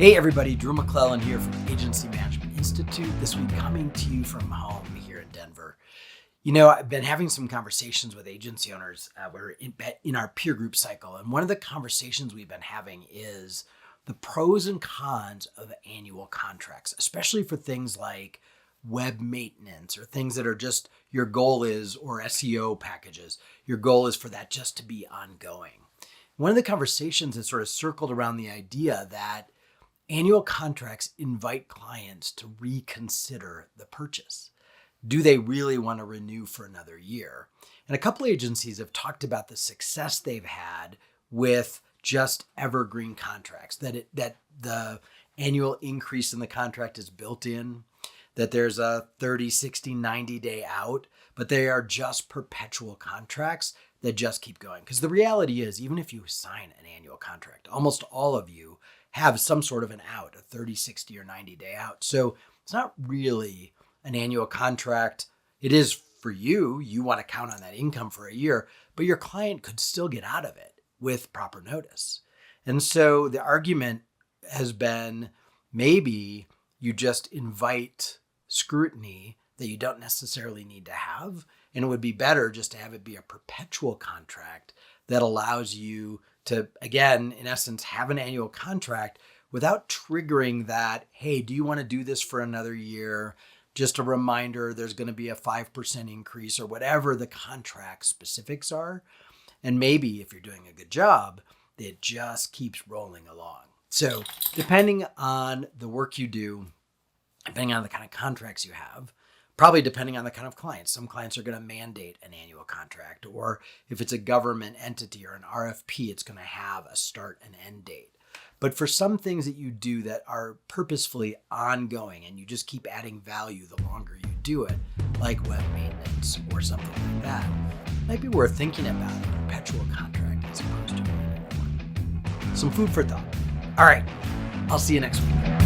Hey everybody, Drew McLellan here from Agency Management Institute. This week coming to you from home here in Denver. You know, I've been having some conversations with agency owners. We're in our peer group cycle. And one of the conversations we've been having is the pros and cons of annual contracts, especially for things like web maintenance or things that are just your goal is, or SEO packages. Your goal is for that just to be ongoing. One of the conversations has sort of circled around the idea that annual contracts invite clients to reconsider the purchase. Do they really want to renew for another year? And a couple of agencies have talked about the success they've had with just evergreen contracts, that the annual increase in the contract is built in, that there's a 30, 60, 90 day out, but they are just perpetual contracts that just keep going. Because the reality is, even if you sign an annual contract, almost all of you have some sort of an out, a 30, 60, or 90 day out. So it's not really an annual contract. It is for you. You want to count on that income for a year, but your client could still get out of it with proper notice. And so the argument has been maybe you just invite scrutiny that you don't necessarily need to have. And it would be better just to have it be a perpetual contract that allows you to, again, in essence, have an annual contract without triggering that, hey, do you want to do this for another year? Just a reminder, there's going to be a 5% increase or whatever the contract specifics are. And maybe if you're doing a good job, it just keeps rolling along. So depending on the work you do, depending on the kind of contracts you have, probably depending on the kind of clients. Some clients are going to mandate an annual contract, or if it's a government entity or an RFP, it's going to have a start and end date. But for some things that you do that are purposefully ongoing and you just keep adding value the longer you do it, like web maintenance or something like that, it might be worth thinking about a perpetual contract as opposed to an annual one. Some food for thought. All right, I'll see you next week.